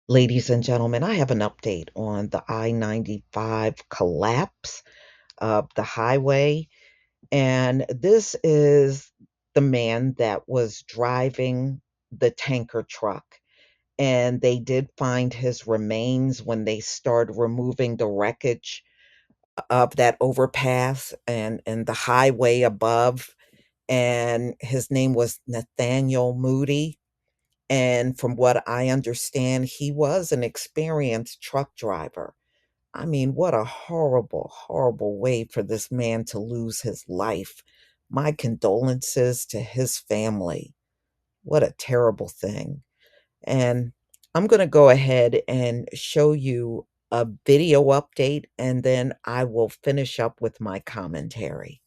Ladies and gentlemen, I have an update on the I-95 collapse of the highway. And this is the man that was driving the tanker truck. And they did find his remains when they started removing the wreckage of that overpass and the highway above. And his name was Nathaniel Moody. And from what I understand, he was an experienced truck driver. I mean, what a horrible, horrible way for this man to lose his life. My condolences to his family. What a terrible thing. And I'm going to go ahead and show you a video update, and then I will finish up with my commentary.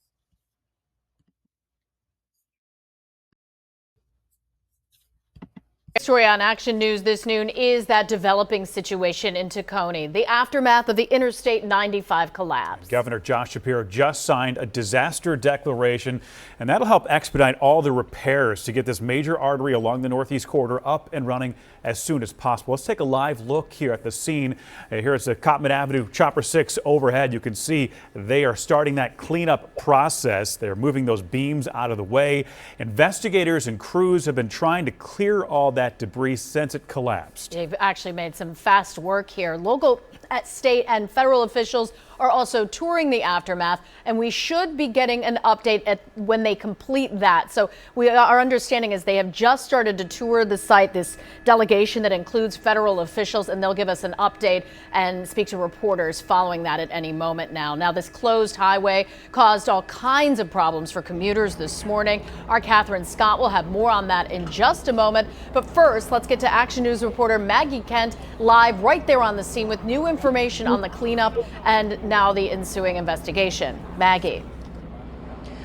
Story on Action News this noon is that developing situation in Tacony, the aftermath of the Interstate 95 collapse. Governor Josh Shapiro just signed a disaster declaration, and that'll help expedite all the repairs to get this major artery along the Northeast Corridor up and running as soon as possible. Let's take a live look here at the scene. Here is the Cottman Avenue Chopper 6 overhead. You can see they are starting that cleanup process. They're moving those beams out of the way. Investigators and crews have been trying to clear all that debris since it collapsed. They've actually made some fast work here. Local, state and federal officials are also touring the aftermath, and we should be getting an update when they complete that. So our understanding is they have just started to tour the site, this delegation that includes federal officials, and they'll give us an update and speak to reporters following that at any moment now. Now, this closed highway caused all kinds of problems for commuters this morning. Our Catherine Scott will have more on that in just a moment. But first, let's get to Action News reporter Maggie Kent live right there on the scene with new information on the cleanup and now the ensuing investigation. Maggie.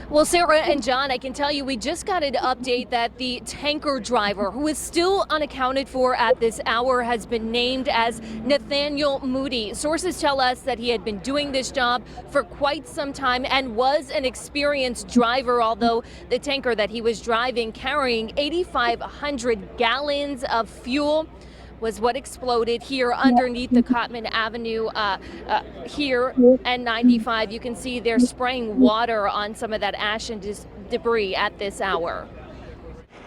Well, Sarah and John, I can tell you we just got an update that the tanker driver, who is still unaccounted for at this hour, has been named as Nathaniel Moody. Sources tell us that he had been doing this job for quite some time and was an experienced driver, although the tanker that he was driving, carrying 8,500 gallons of fuel, was what exploded here underneath the Cottman Avenue here and 95. You can see they're spraying water on some of that ash and debris at this hour.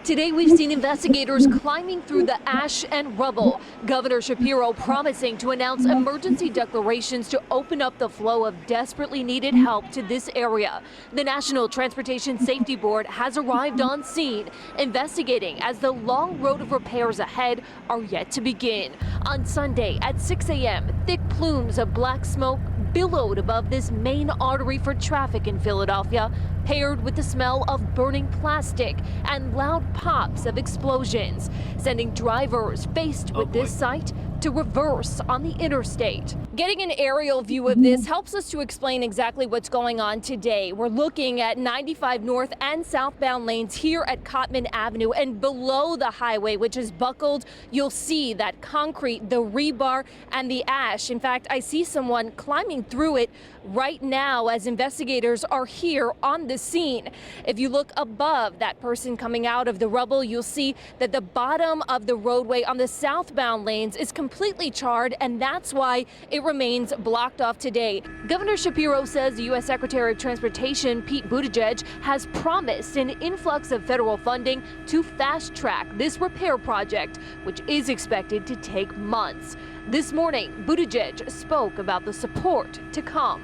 Today, we've seen investigators climbing through the ash and rubble. Governor Shapiro promising to announce emergency declarations to open up the flow of desperately needed help to this area. The National Transportation Safety Board has arrived on scene, investigating as the long road of repairs ahead are yet to begin. On Sunday at 6 a.m., thick plumes of black smoke billowed above this main artery for traffic in Philadelphia, paired with the smell of burning plastic and loud pops of explosions, sending drivers faced with this sight to reverse on the interstate. Getting an aerial view of this helps us to explain exactly what's going on today. We're looking at 95 north and southbound lanes here at Cottman Avenue, and below the highway, which is buckled, you'll see that concrete, the rebar, and the ash. In fact, I see someone climbing through it right now as investigators are here on the scene. If you look above that person coming out of the rubble, you'll see that the bottom of the roadway on the southbound lanes is completely charred, and that's why it remains blocked off today. Governor Shapiro says the U.S. Secretary of Transportation, Pete Buttigieg, has promised an influx of federal funding to fast track this repair project, which is expected to take months. This morning, Buttigieg spoke about the support to come.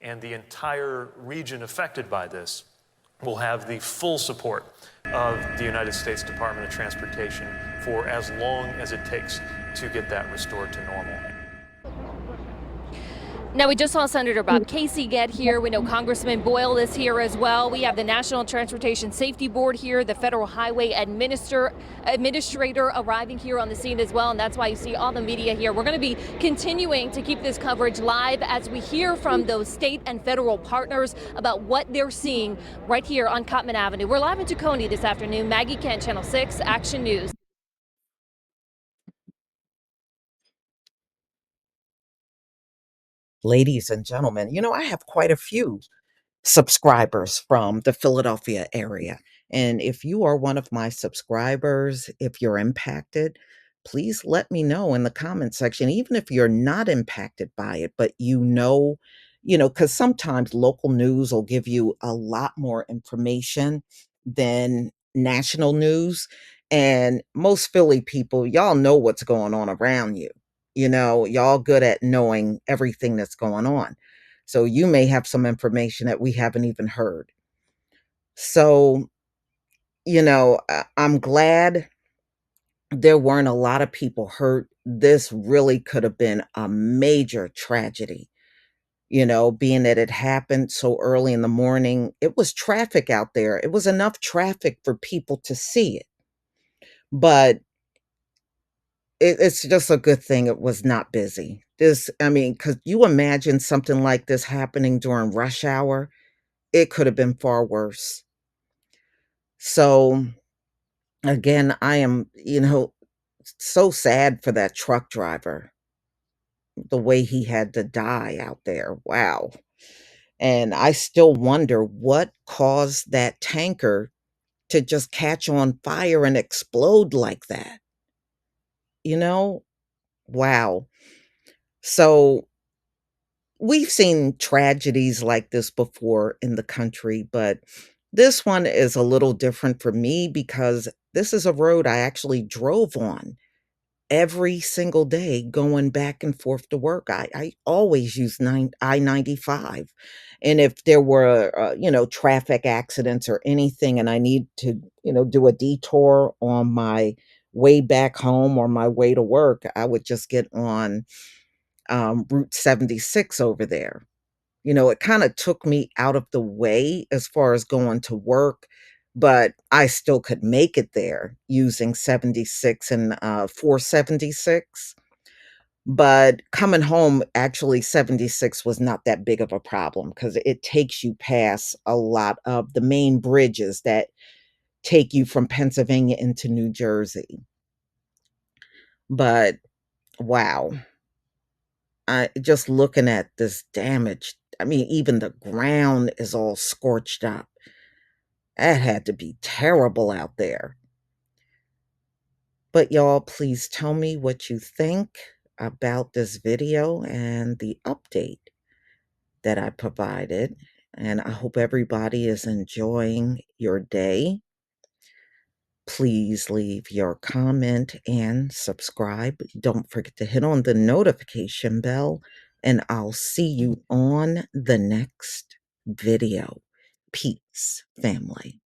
And the entire region affected by this will have the full support of the United States Department of Transportation for as long as it takes to get that restored to normal. Now, we just saw Senator Bob Casey get here. We know Congressman Boyle is here as well. We have the National Transportation Safety Board here, the Federal Highway Administrator arriving here on the scene as well, and that's why you see all the media here. We're going to be continuing to keep this coverage live as we hear from those state and federal partners about what they're seeing right here on Cottman Avenue. We're live in Tacony this afternoon. Maggie Kent, Channel 6, Action News. Ladies and gentlemen, I have quite a few subscribers from the Philadelphia area. And if you are one of my subscribers, if you're impacted, please let me know in the comment section, even if you're not impacted by it, but because sometimes local news will give you a lot more information than national news. And most Philly people, y'all know what's going on around you. Y'all good at knowing everything that's going on. So you may have some information that we haven't even heard. So, I'm glad there weren't a lot of people hurt. This really could have been a major tragedy, being that it happened so early in the morning. It was traffic out there. It was enough traffic for people to see it. But it's just a good thing it was not busy. I mean, could you imagine something like this happening during rush hour? It could have been far worse. So, again, I am, so sad for that truck driver, the way he had to die out there. Wow. And I still wonder what caused that tanker to just catch on fire and explode like that. You know? Wow. So we've seen tragedies like this before in the country, but this one is a little different for me because this is a road I actually drove on every single day going back and forth to work. I always use I-95. And if there were, traffic accidents or anything, and I need to, do a detour on my way back home or my way to work, I would just get on Route 76 over there. It kind of took me out of the way as far as going to work, but I still could make it there using 76 and 476. But coming home, actually, 76 was not that big of a problem because it takes you past a lot of the main bridges that take you from Pennsylvania into New Jersey. But wow, just looking at this damage, I mean, even the ground is all scorched up. That had to be terrible out there. But y'all, please tell me what you think about this video and the update that I provided. And I hope everybody is enjoying your day. Please leave your comment and subscribe. Don't forget to hit on the notification bell, and I'll see you on the next video. Peace, family.